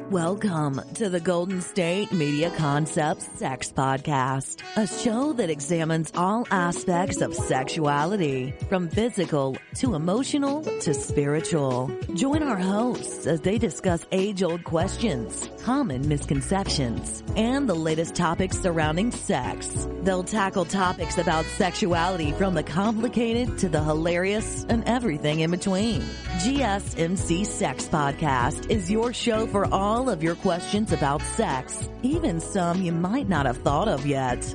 Welcome to the Golden State Media Concepts Sex Podcast, a show that examines all aspects of sexuality, from physical to emotional to spiritual. Join our hosts as they discuss age-old questions, common misconceptions, and the latest topics surrounding sex. They'll tackle topics about sexuality from the complicated to the hilarious and everything in between. GSMC Sex Podcast is your show for all of your questions about sex, even some you might not have thought of yet.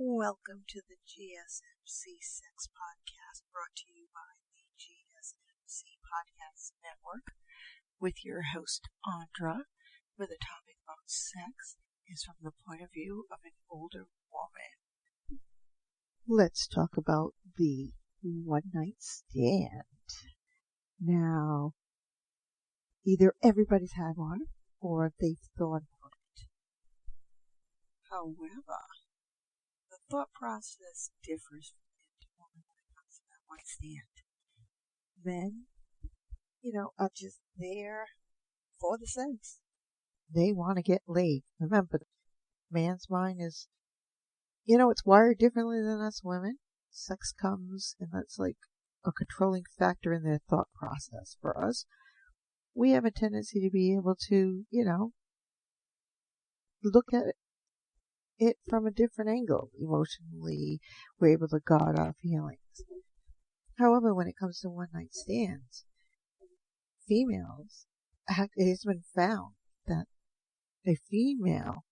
Welcome to the GSMC Sex Podcast, brought to you by the GSMC Podcast Network, with your host, Andra, where the topic about sex is from the point of view of an older woman. Let's talk about the one-night stand. Now, either everybody's had one, or they've thought about it. However, thought process differs from man to woman when it comes to that one stand. Men, are just there for the sex. They want to get laid. Remember, the man's mind is, it's wired differently than us women. Sex comes, and that's like a controlling factor in their thought process. For us, we have a tendency to be able to, look at it from a different angle. Emotionally, we're able to guard our feelings. However, when it comes to one-night stands, it has been found that a female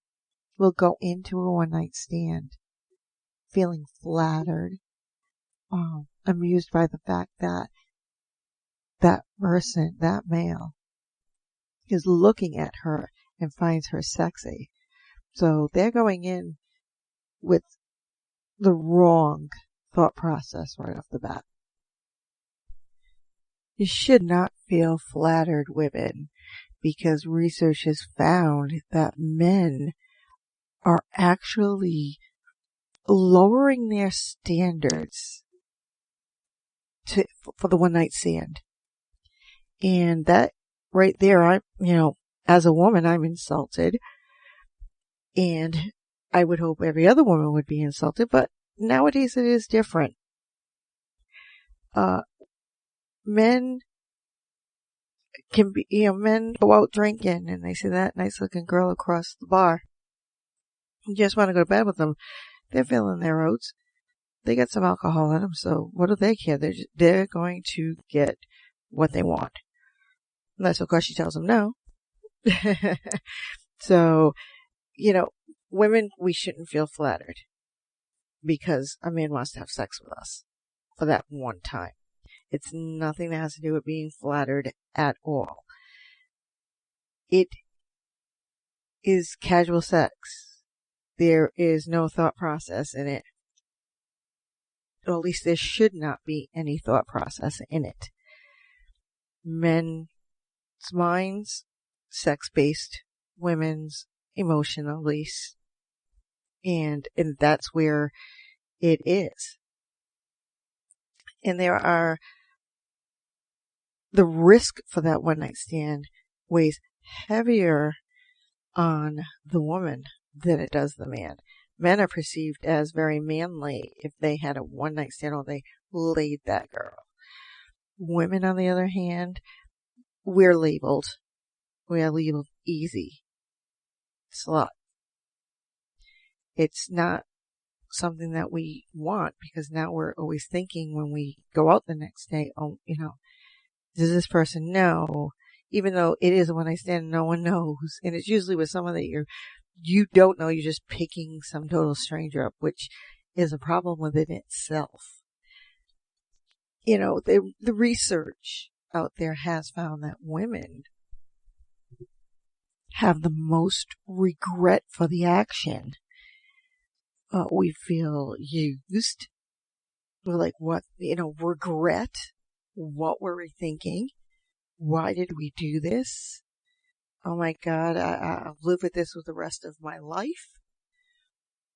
will go into a one-night stand feeling flattered, amused by the fact that that person, that male, is looking at her and finds her sexy. So they're going in with the wrong thought process right off the bat. You should not feel flattered, women, because research has found that men are actually lowering their standards for the one-night stand. And that right there, as a woman, I'm insulted. And I would hope every other woman would be insulted, but nowadays it is different. Men go out drinking and they see that nice looking girl across the bar. You just want to go to bed with them. They're feeling their oats. They got some alcohol in them, so what do they care? They're going to get what they want. Unless, of course, she tells them no. So, women, we shouldn't feel flattered because a man wants to have sex with us for that one time. It's nothing that has to do with being flattered at all. It is casual sex. There is no thought process in it. Or at least there should not be any thought process in it. Men's minds, sex-based, women's emotionally, and that's where it is. And the risk for that one night stand weighs heavier on the woman than it does the man. Men are perceived as very manly if they had a one night stand or they laid that girl. Women, on the other hand, we are labeled easy slut. It's not something that we want because now we're always thinking when we go out the next day, does this person know? Even though it is a one night stand, no one knows. And it's usually with someone that you don't know. You're just picking some total stranger up, which is a problem within itself. the research out there has found that women have the most regret for the action. We feel used. We're like, what, regret? What were we thinking? Why did we do this? Oh my God, I'll live with this with the rest of my life.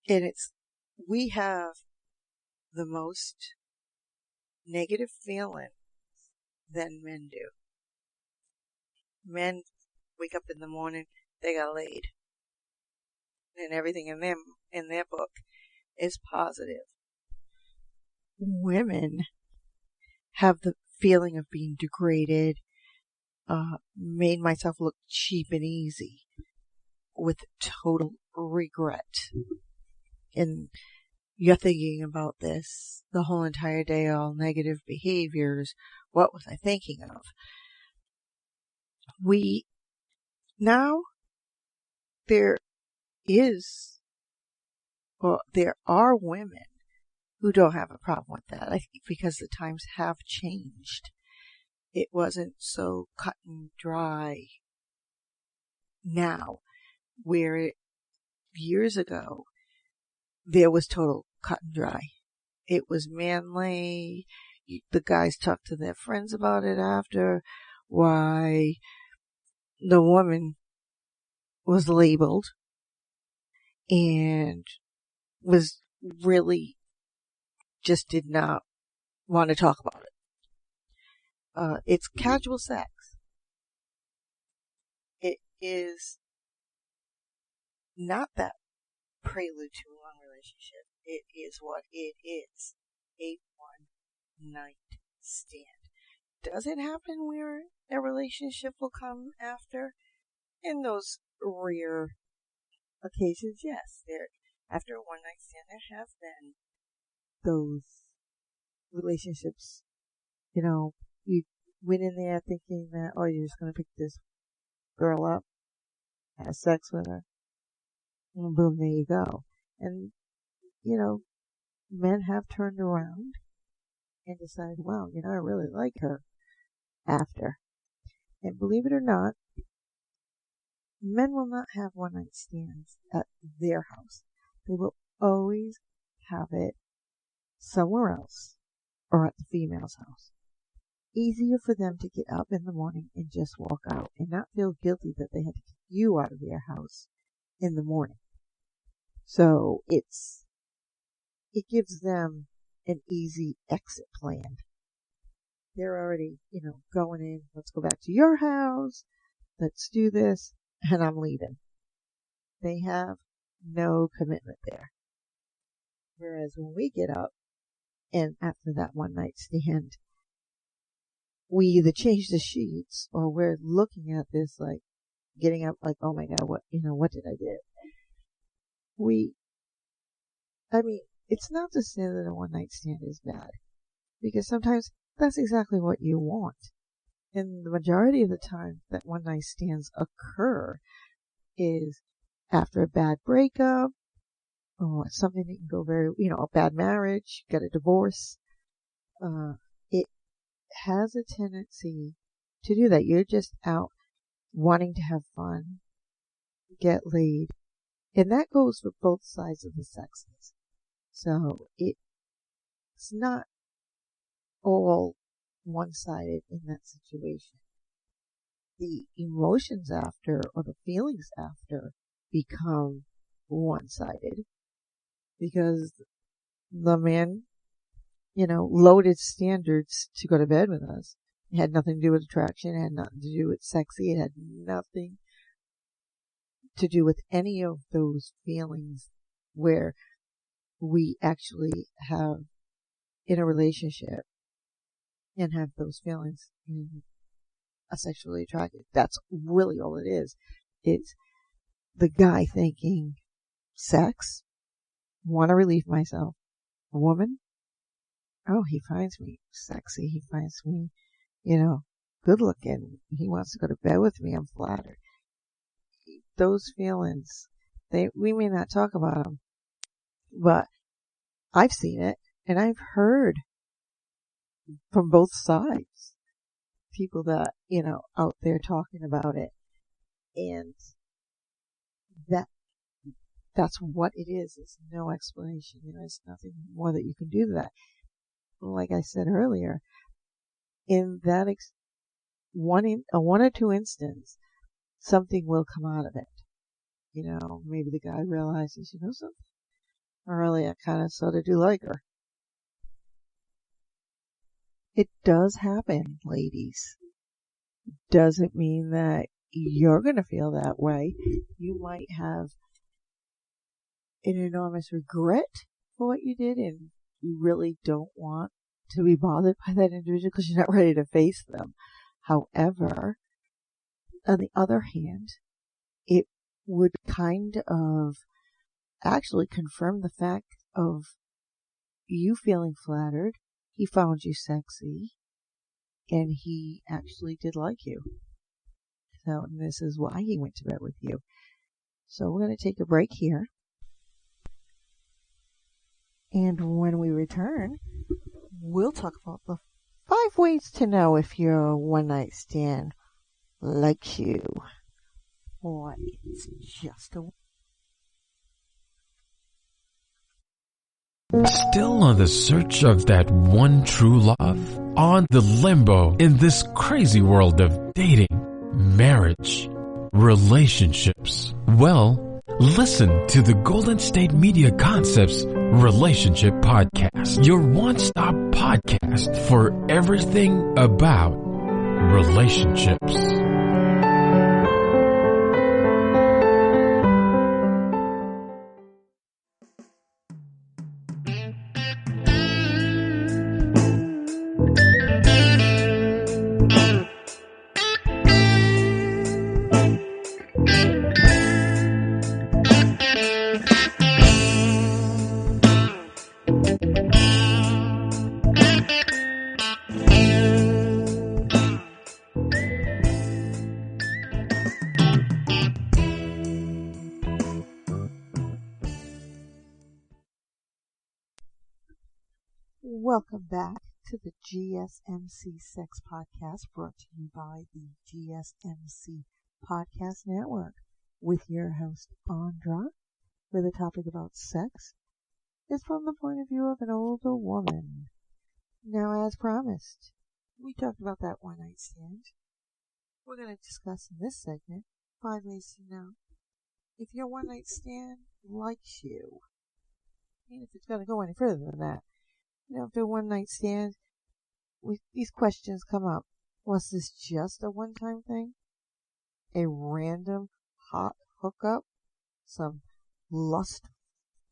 And we have the most negative feeling than men do. Men wake up in the morning, they got laid. And everything in their book is positive. Women have the feeling of being degraded, made myself look cheap and easy with total regret. And you're thinking about this the whole entire day, all negative behaviors. What was I thinking of? There are women who don't have a problem with that. I think because the times have changed. It wasn't so cut and dry now, where years ago, there was total cut and dry. It was manly. The guys talked to their friends about it after. Why the woman was labeled and was really just did not want to talk about it. It's casual sex. It is not that prelude to a long relationship. It is what it is. A one-night stand. Does it happen where a relationship will come after? In those rare occasions, yes. After a one-night stand, there have been those relationships. You went in there thinking that, oh, you're just going to pick this girl up, have sex with her, and boom, there you go. And, men have turned around and decided, wow, I really like her after. And believe it or not, men will not have one-night stands at their house. They will always have it somewhere else or at the female's house. Easier for them to get up in the morning and just walk out and not feel guilty that they had to kick you out of their house in the morning. So it gives them an easy exit plan. They're already, going in, let's go back to your house, let's do this, and I'm leaving. They have no commitment there. Whereas when we get up, and after that one night stand, we either change the sheets or we're looking at this like getting up like, oh my God, what did I do? It's not to say that a one night stand is bad, because sometimes that's exactly what you want. And the majority of the time that one night stands occur is after a bad breakup or something that can go a bad marriage, get a divorce. It has a tendency to do that. You're just out wanting to have fun, get laid, and that goes for both sides of the sexes. So it's not all one-sided in that situation. The emotions after or the feelings after become one-sided because the man, loaded standards to go to bed with us. It had nothing to do with attraction. It had nothing to do with sexy. It had nothing to do with any of those feelings where we actually have in a relationship and have those feelings and are sexually attracted. That's really all it is. It's the guy thinking sex, want to relieve myself. A woman, oh, he finds me sexy. He finds me, good looking. He wants to go to bed with me. I'm flattered. Those feelings, we may not talk about them, but I've seen it and I've heard from both sides. People that, out there talking about it. And that's what it is. It's no explanation. There's nothing more that you can do to that. Like I said earlier, in that one or two instances, something will come out of it. Maybe the guy realizes, something. Really, I kind of sort of do like her. It does happen, ladies. Doesn't mean that you're going to feel that way. You might have an enormous regret for what you did, and you really don't want to be bothered by that individual because you're not ready to face them. However, on the other hand, it would kind of actually confirm the fact of you feeling flattered. He found you sexy, and he actually did like you. So this is why he went to bed with you. So we're going to take a break here. And when we return, we'll talk about the 5 ways to know if your one-night stand likes you or it's just a... Still on the search of that one true love? On the limbo in this crazy world of dating, marriage, relationships? Well, listen to the Golden State Media Concepts Relationship Podcast, your one-stop podcast for everything about relationships. Welcome back to the GSMC Sex Podcast, brought to you by the GSMC Podcast Network, with your host, Andra, where the topic about sex is from the point of view of an older woman. Now, as promised, we talked about that one-night stand. We're going to discuss in this segment 5 ways to know if your one-night stand likes you. And if it's going to go any further than that. After a one-night stand, these questions come up. Was this just a one-time thing? A random hot hookup? Some lust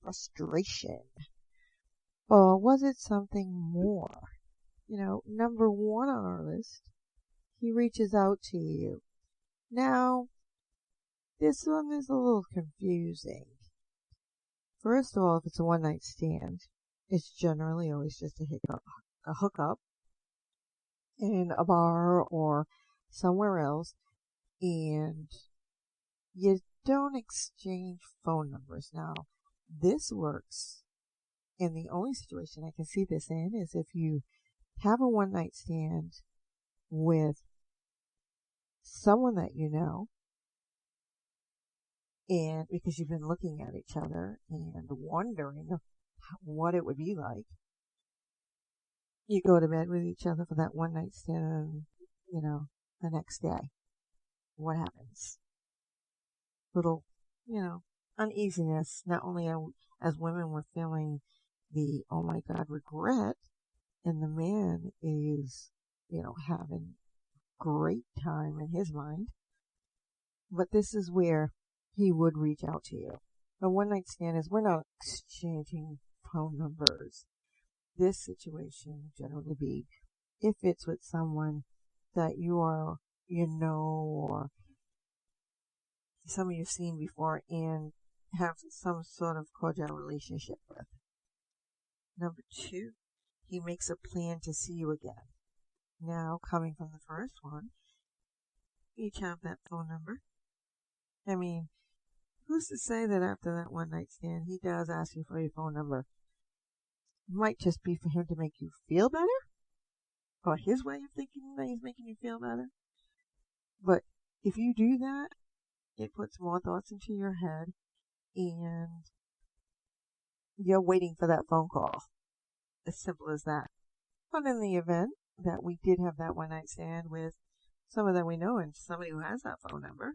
frustration? Or was it something more? Number 1 on our list, he reaches out to you. Now, this one is a little confusing. First of all, if it's a one-night stand, it's generally always just a hookup in a bar or somewhere else, and you don't exchange phone numbers. Now, this works, and the only situation I can see this in is if you have a one-night stand with someone that you know, and because you've been looking at each other and wondering what it would be like. You go to bed with each other for that one night stand, and, the next day, what happens? Little, uneasiness. Not only as women, we're feeling the, oh my God, regret, and the man is, having great time in his mind. But this is where he would reach out to you. The one night stand is we're not exchanging phone numbers. This situation would generally be if it's with someone that or someone you've seen before and have some sort of cordial relationship with. Number 2, he makes a plan to see you again. Now, coming from the first one, each have that phone number. I mean, who's to say that after that one night stand, he does ask you for your phone number? It might just be for him to make you feel better. or his way of thinking that he's making you feel better. But if you do that, it puts more thoughts into your head, and you're waiting for that phone call. As simple as that. But in the event that we did have that one night stand with someone that we know and somebody who has that phone number,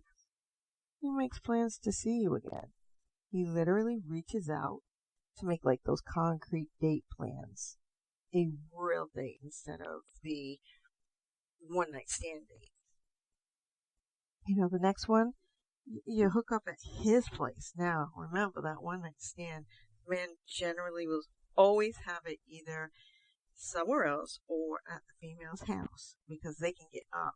he makes plans to see you again. He literally reaches out to make like those concrete date plans. A real date instead of the one night stand date. You know, the next one, you hook up at his place. Now, remember that one night stand, men generally will always have it either somewhere else or at the female's house because they can get up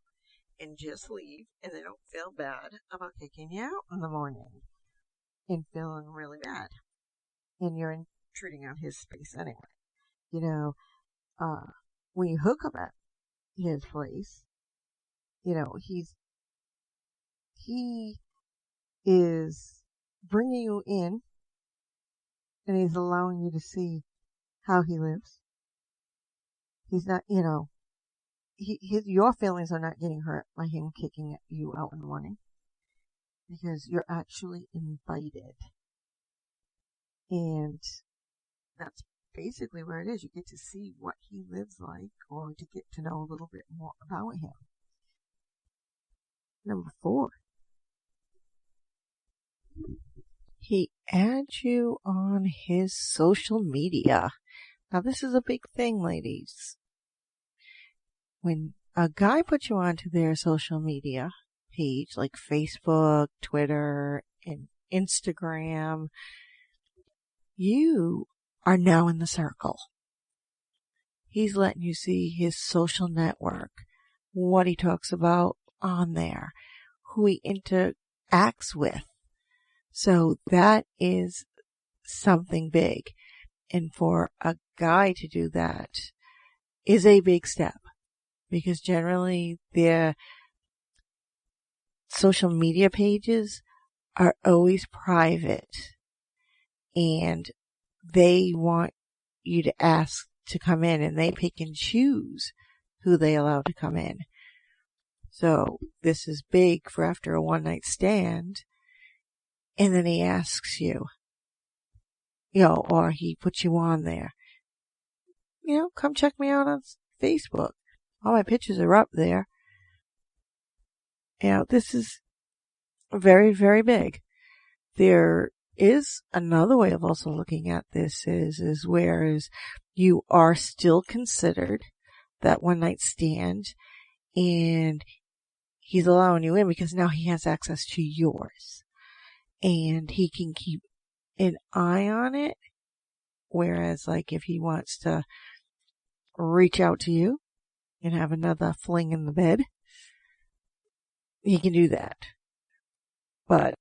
and just leave and they don't feel bad about kicking you out in the morning and feeling really bad. And you're intruding on his space anyway. You know, when you hook up at his place, you know, he is bringing you in and he's allowing you to see how he lives. He's not, you know, your feelings are not getting hurt by him kicking you out in the morning because you're actually invited. And that's basically where it is. You get to see what he lives like or to get to know a little bit more about him. Number 4. He adds you on his social media. Now this is a big thing, ladies. When a guy puts you onto their social media page, like Facebook, Twitter, and Instagram, you are now in the circle. He's letting you see his social network, what he talks about on there, who he interacts with. So that is something big. And for a guy to do that is a big step because generally their social media pages are always private and they want you to ask to come in and they pick and choose who they allow to come in. So this is big for after a one night stand. And then he asks you, you know, or he puts you on there. You know, come check me out on Facebook. All my pictures are up there. You know, this is very, very big. There is another way of also looking at this is whereas you are still considered that one night stand and he's allowing you in because now he has access to yours. And he can keep an eye on it. Whereas, like, if he wants to reach out to you and have another fling in the bed, he can do that. But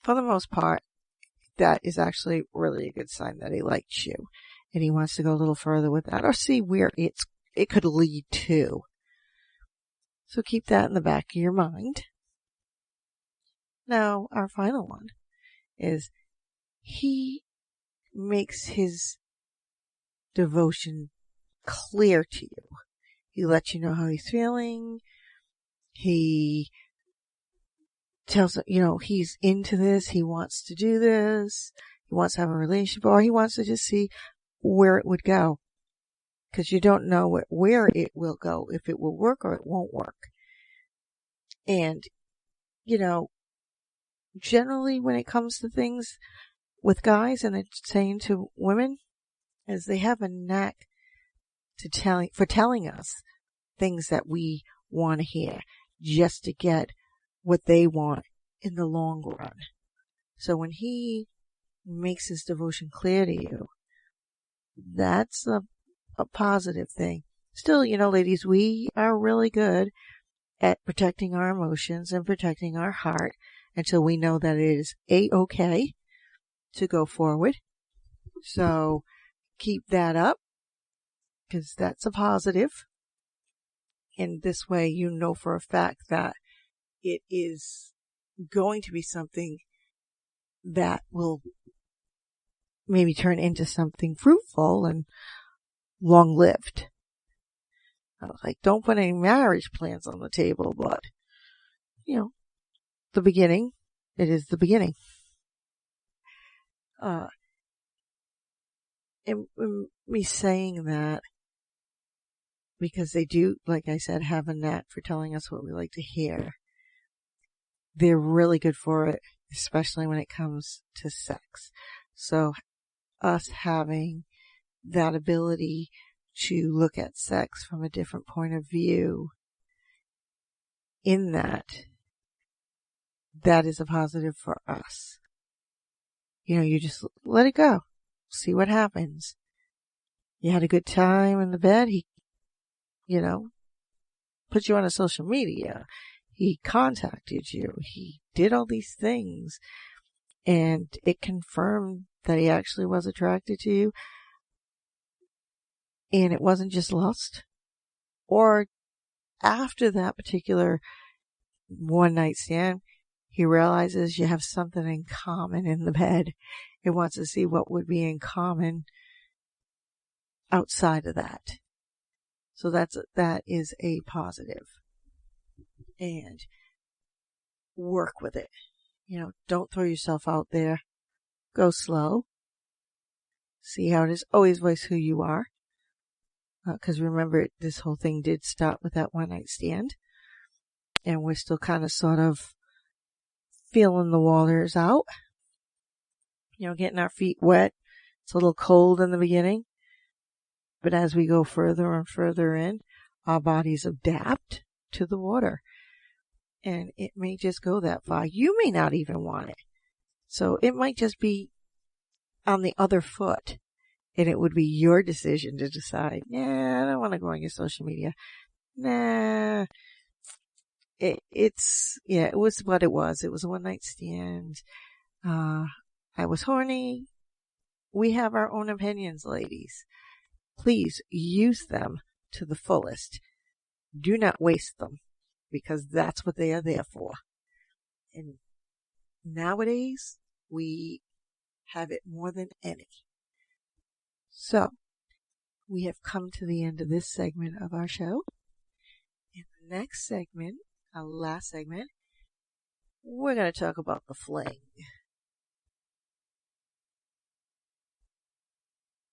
for the most part, that is actually really a good sign that he likes you. And he wants to go a little further with that or see where it could lead to. So keep that in the back of your mind. Now, our final one is he makes his devotion clear to you. He lets you know how he's feeling. He tells you know, he's into this. He wants to do this. He wants to have a relationship, or he wants to just see where it would go. Because you don't know where it will go, if it will work or it won't work. And, you know, generally when it comes to things with guys, and it's saying to women, is they have a knack for telling us things that we want to hear just to get what they want in the long run. So when he makes his devotion clear to you, that's a positive thing. Still, you know, ladies, we are really good at protecting our emotions and protecting our heart until we know that it is A-okay to go forward. So keep that up because that's a positive. And this way you know for a fact that it is going to be something that will maybe turn into something fruitful and long-lived. I was like, don't put any marriage plans on the table, but, the beginning, it is the beginning. And me saying that, because they do, like I said, have a knack for telling us what we like to hear. They're really good for it, especially when it comes to sex. So us having that ability to look at sex from a different point of view, in that is a positive for us. You just let it go. See what happens. You had a good time in the bed. He, put you on a social media. He contacted you. He did all these things. And it confirmed that he actually was attracted to you. And it wasn't just lust. Or after that particular one night stand, he realizes you have something in common in the bed. It wants to see what would be in common outside of that. So that is a positive. And work with it. Don't throw yourself out there. Go slow. See how it is. Always voice who you are. Because remember, this whole thing did start with that one night stand. And we're still kind of sort of feeling the waters out. Getting our feet wet. It's a little cold in the beginning. But as we go further and further in, our bodies adapt to the water. And it may just go that far. You may not even want it. So it might just be on the other foot. And it would be your decision to decide, I don't want to go on your social media. Nah. It was what it was. It was a one night stand. I was horny. We have our own opinions, ladies. Please use them to the fullest. Do not waste them, because that's what they are there for. And nowadays, we have it more than any. So, we have come to the end of this segment of our show. In the next segment, our last segment, we're going to talk about the fling.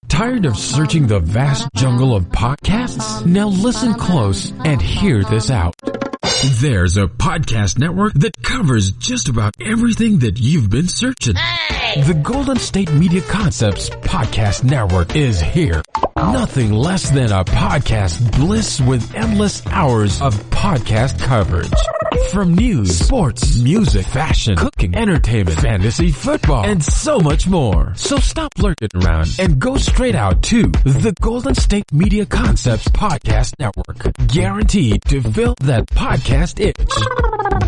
Tired of searching the vast jungle of podcasts? Now listen close and hear this out. There's a podcast network that covers just about everything that you've been searching. Hey! The Golden State Media Concepts Podcast Network is here. Nothing less than a podcast bliss with endless hours of podcast coverage. From news, sports, music, fashion, cooking, entertainment, fantasy, football, and so much more. So stop lurking around and go straight out to the Golden State Media Concepts Podcast Network. Guaranteed to fill that podcast itch.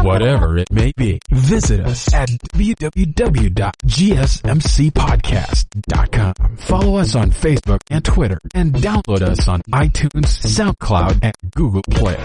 Whatever it may be. Visit us at www.gsmcpodcast.com. Follow us on Facebook and Twitter, and download us on iTunes, SoundCloud, and Google Play.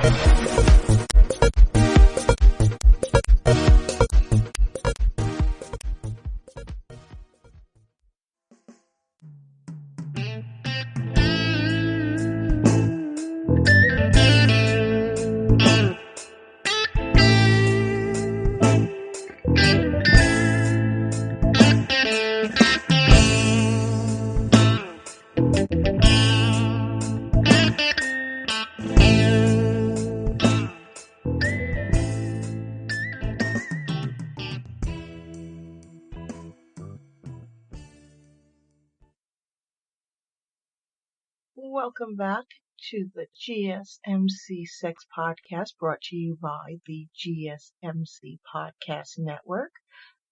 Welcome back to the GSMC Sex Podcast, brought to you by the GSMC Podcast Network,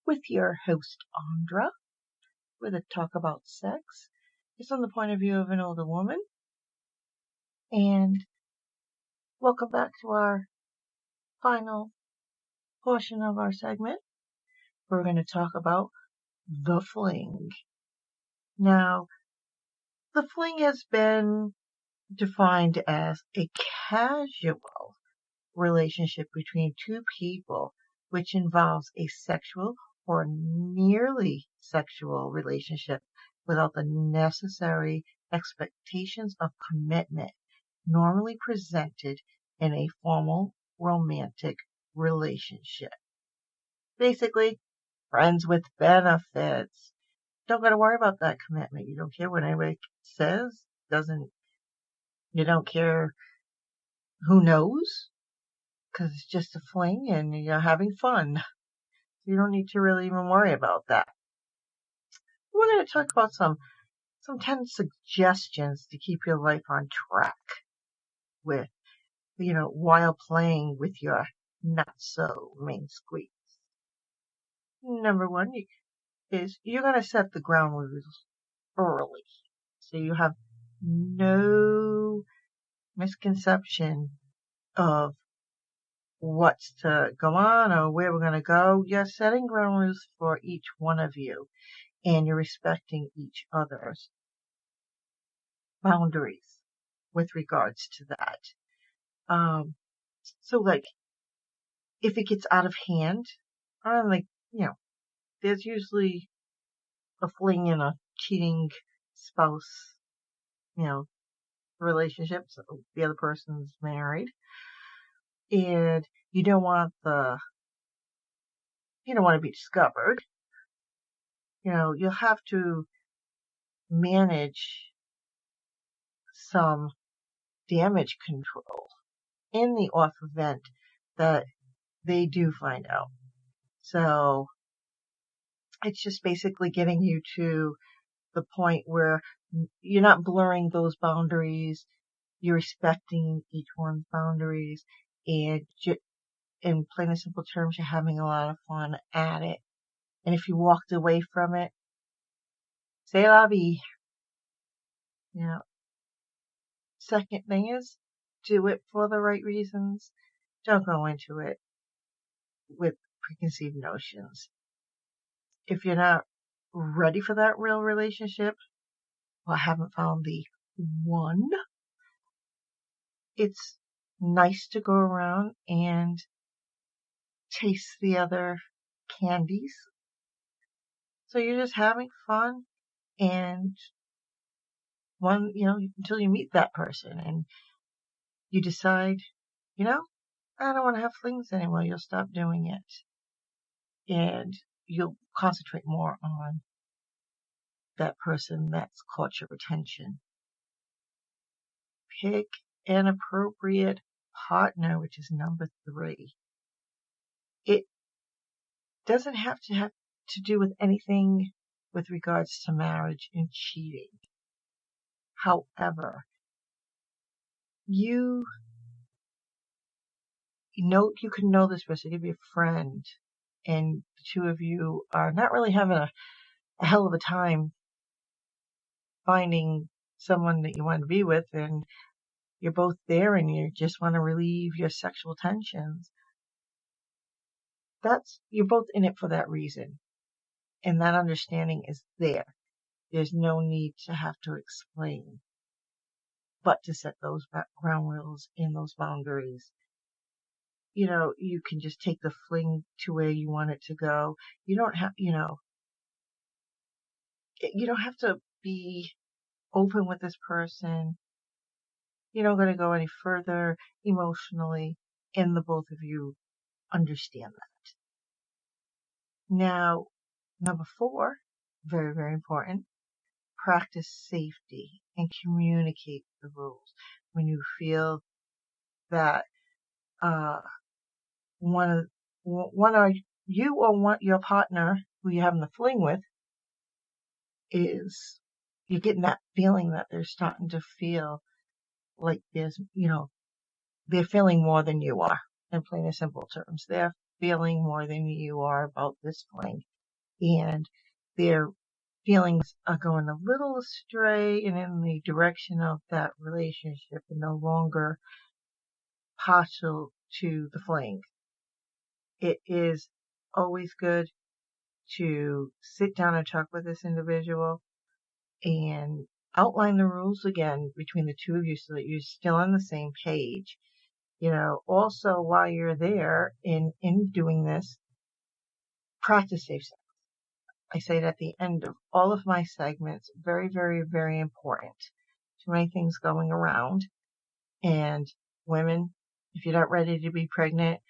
with your host, Andra, where the talk about sex is from the point of view of an older woman. And welcome back to our final portion of our segment. We're going to talk about the fling. Now, the fling has been defined as a casual relationship between two people which involves a sexual or nearly sexual relationship without the necessary expectations of commitment normally presented in a formal romantic relationship. Basically, friends with benefits. Don't gotta worry about that commitment. You don't care what anybody says. You don't care who knows, because it's just a fling and you're having fun. You don't need to really even worry about that. We're going to talk about some 10 suggestions to keep your life on track with, while playing with your not so main squeeze. Number one is you're going to set the ground rules early. So you have no misconception of what's to go on or where we're going to go. You're setting ground rules for each one of you, and you're respecting each other's boundaries with regards to that. So like, if it gets out of hand, there's usually a fling and a cheating spouse, relationship. So the other person's married, and you don't want to be discovered. You'll have to manage some damage control in the off event that they do find out. So it's just basically getting you to the point where you're not blurring those boundaries, you're respecting each one's boundaries, and in plain and simple terms, you're having a lot of fun at it. And if you walked away from it, c'est la vie. Second thing is, do it for the right reasons. Don't go into it with preconceived notions. If you're not ready for that real relationship, or haven't found the one, it's nice to go around and taste the other candies. So you're just having fun, and until you meet that person and you decide, I don't want to have flings anymore. You'll stop doing it, and you'll concentrate more on that person that's caught your attention. Pick an appropriate partner, which is number 3. It doesn't have to do with anything with regards to marriage and cheating. However, you can know this person, you could be a friend, and the two of you are not really having a hell of a time finding someone that you want to be with, and you're both there and you just want to relieve your sexual tensions. You're both in it for that reason, and that understanding is there. There's no need to have to explain, but to set those ground rules and those boundaries. You can just take the fling to where you want it to go. You don't have, you don't have to be open with this person. You're not going to go any further emotionally, and the both of you understand that. Now, number 4, very, very important, practice safety and communicate the rules. When you feel that one of you or your partner who you're having the fling with you're getting that feeling that they're starting to feel like they're feeling more than you are. In plain and simple terms, they're feeling more than you are about this fling, and their feelings are going a little astray and in the direction of that relationship and no longer partial to the fling. It is always good to sit down and talk with this individual and outline the rules again between the two of you so that you're still on the same page. Also while you're there in doing this, practice safe sex. I say it at the end of all of my segments. Very, very, very important. Too many things going around. And women, if you're not ready to be pregnant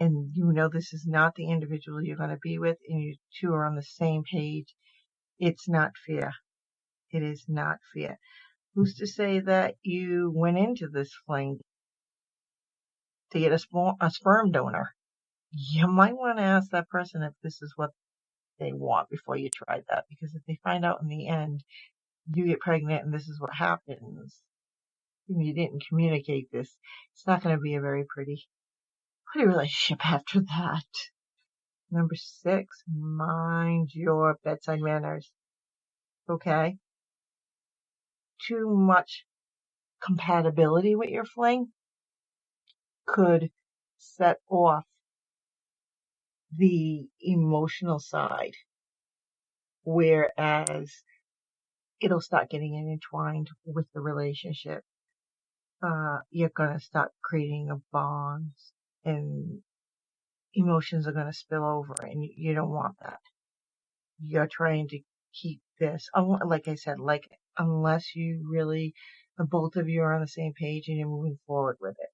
and you know this is not the individual you're going to be with and you two are on the same page, it's not fair. It is not fair. Who's to say that you went into this fling to get a sperm donor? You might want to ask that person if this is what they want before you try that, because if they find out in the end you get pregnant and this is what happens and you didn't communicate this, it's not going to be a very pretty relationship after that. Number 6, mind your bedside manners. Okay? Too much compatibility with your fling could set off the emotional side, whereas it'll start getting intertwined with the relationship. You're going to start creating a bond and emotions are going to spill over, and you don't want that. You're trying to keep this, like I said, unless you really, both of you are on the same page and you're moving forward with it.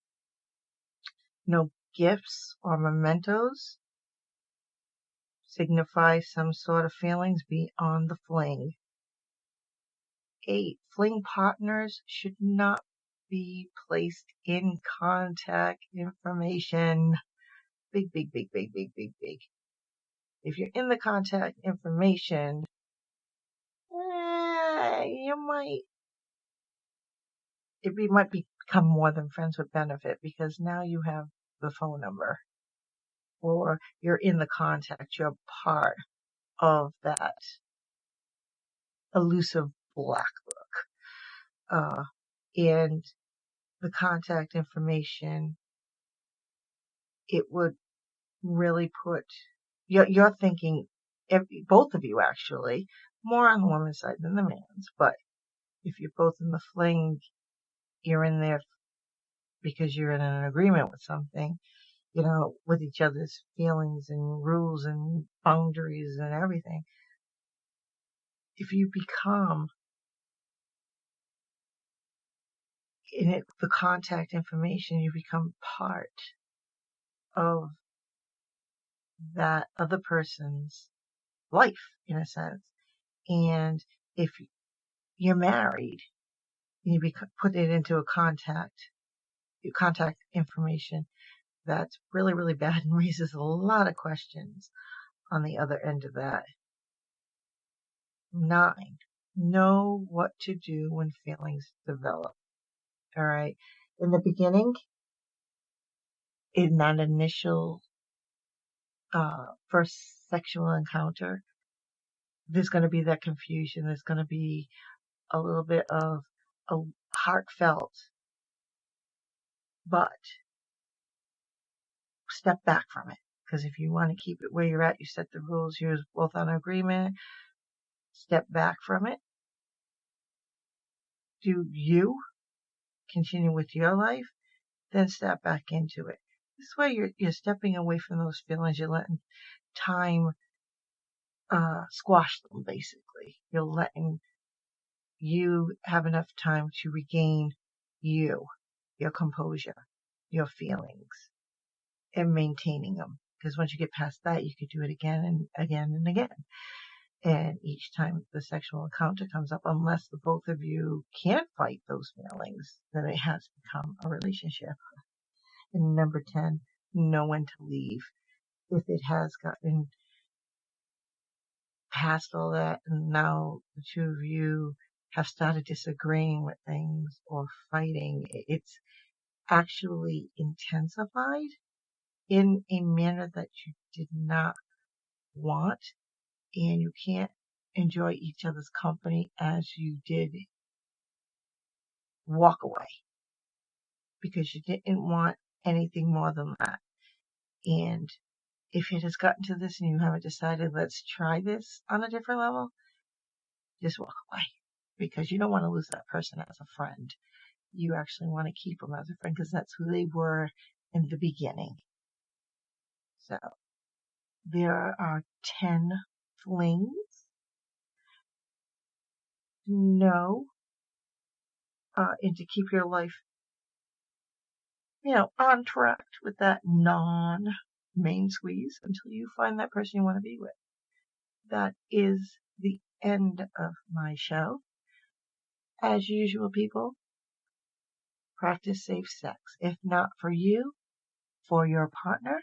No gifts or mementos signify some sort of feelings beyond the fling. 8, fling partners should not be placed in contact information. Big, big, big, big, big, big, big. If you're in the contact information, it might become more than friends with benefit, because now you have the phone number, or you're in the contact, you're part of that elusive black book. And the contact information, it would really put, you're thinking, both of you actually, more on the woman's side than the man's, but if you're both in the fling, you're in there because you're in an agreement with something, with each other's feelings and rules and boundaries and everything. If you become in it, the contact information, you become part of that other person's life, in a sense. And if you're married, you put it into a contact information that's really, really bad and raises a lot of questions on the other end of that. 9, know what to do when feelings develop. All right. In the beginning, in that initial first sexual encounter, there's going to be that confusion. There's going to be a little bit of a heartfelt, but step back from it. Because if you want to keep it where you're at, you set the rules, you're both on agreement, step back from it. Do you continue with your life, then step back into it. This way you're stepping away from those feelings. You're letting time squash them, basically. You're letting you have enough time to regain your composure, your feelings, and maintaining them. Because once you get past that, you could do it again and again and again. And each time the sexual encounter comes up, unless the both of you can't fight those feelings, then it has become a relationship. And number 10, know when to leave. If it has gotten past all that and now the two of you have started disagreeing with things or fighting, it's actually intensified in a manner that you did not want, and you can't enjoy each other's company as you did walk away, because you didn't want anything more than that. And if it has gotten to this and you haven't decided, let's try this on a different level, just walk away, because you don't want to lose that person as a friend. You actually want to keep them as a friend, because that's who they were in the beginning. So there are 10 flings. Know and to keep your life on track with that non-main squeeze until you find that person you want to be with. That is the end of my show. As usual, people, practice safe sex. If not for you, for your partner.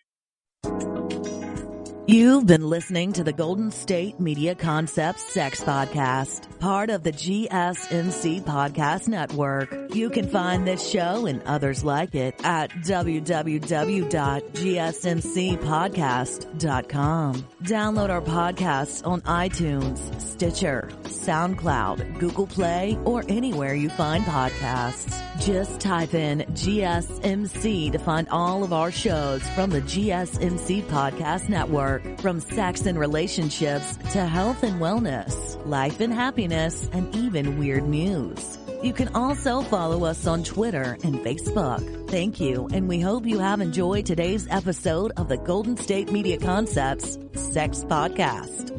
You've been listening to the Golden State Media Concepts Sex Podcast, part of the GSMC Podcast Network. You can find this show and others like it at www.gsmcpodcast.com. Download our podcasts on iTunes, Stitcher, SoundCloud, Google Play, or anywhere you find podcasts. Just type in GSMC to find all of our shows from the GSMC Podcast Network. From sex and relationships to health and wellness, life and happiness, and even weird news. You can also follow us on Twitter and Facebook. Thank you, and we hope you have enjoyed today's episode of the Golden State Media Concepts Sex Podcast.